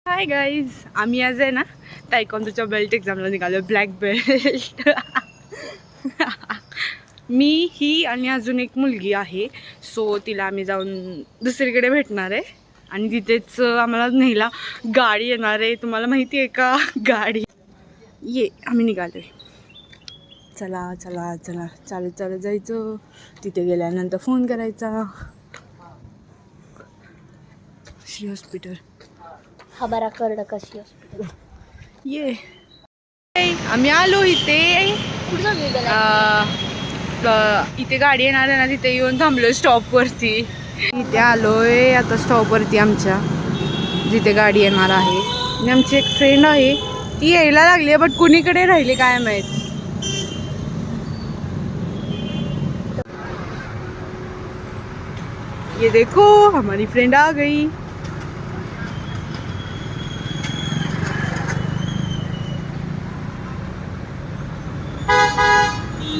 Hi guys, आम्ही आज आहे ना तायक्वांदोच्या बेल्ट एक्झामला निघालो. Black belt. मी ही आणि अजून एक मुलगी आहे. सो तिला आम्ही जाऊन दुसरीकडे भेटणार आहे आणि तिथेच आम्हाला न्यायला गाडी येणार आहे. तुम्हाला माहिती आहे का गाडी? आम्ही निघालो. चला चला चला, चालत चालत जायचं. तिथे गेल्यानंतर फोन करायचा. श्री हॉस्पिटल. हमारा कर्णकाशी हॉस्पिटल. आम्ही आलो इथे. इथे गाडी येणार आहे ना, तिथे येऊन थांबलोय स्टॉपवरती. इथे आलोय आता स्टॉपवरती आमच्या, जिथे गाडी येणार आहे. आणि आमची एक फ्रेंड आहे, ती यायला लागली आहे, बट कुणीकडे राहिली काय माहित. ये देखो हमारी फ्रेंड आ गई.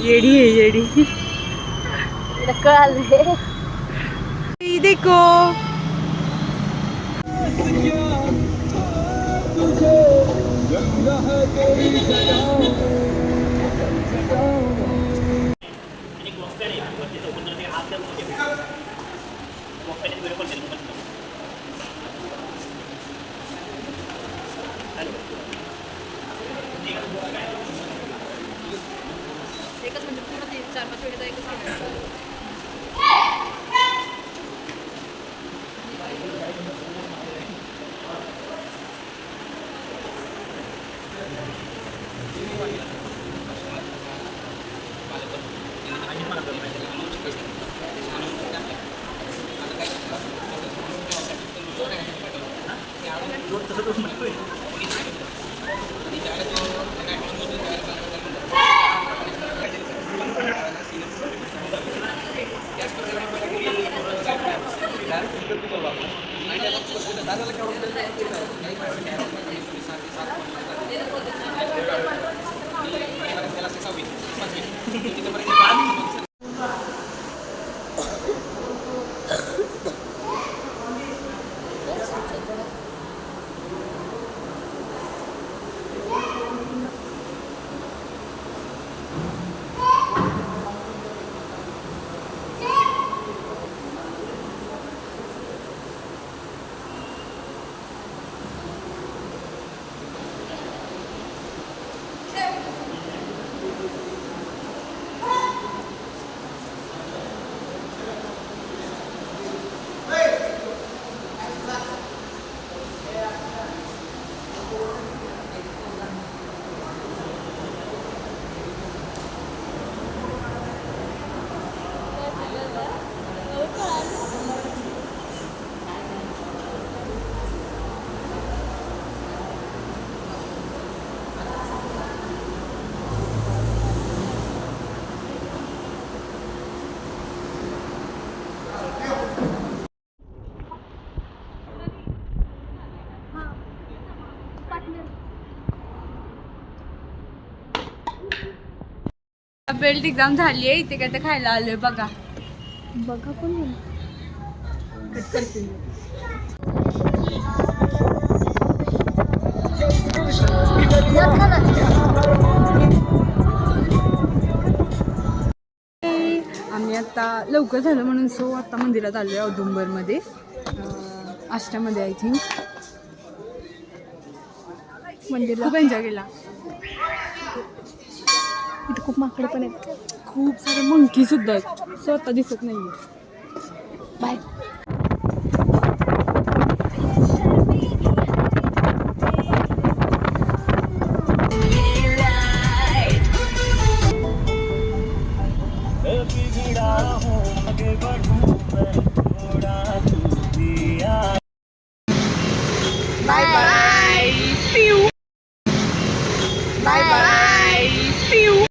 येडी है येडी. कळाले. देखो एकच म्हणजे पूर्ण 4-5 वेळेचा एकच बेल्ट एक्झाम झाली आहे. इथे काय तर खायला आलोय बघा. बघा कोण कट करते. आम्ही आता लवकर झालं म्हणून सो आता मंदिरात आलोय औदुंबरमध्ये, आष्ट्यामध्ये. आय थिंक मंदिर खूप एन्जॉय केला. इथे खूप माकडे पण आहेत, खूप सारे मंकी सुद्धा आहेत. सो आता दिसत नाहीये. बाय.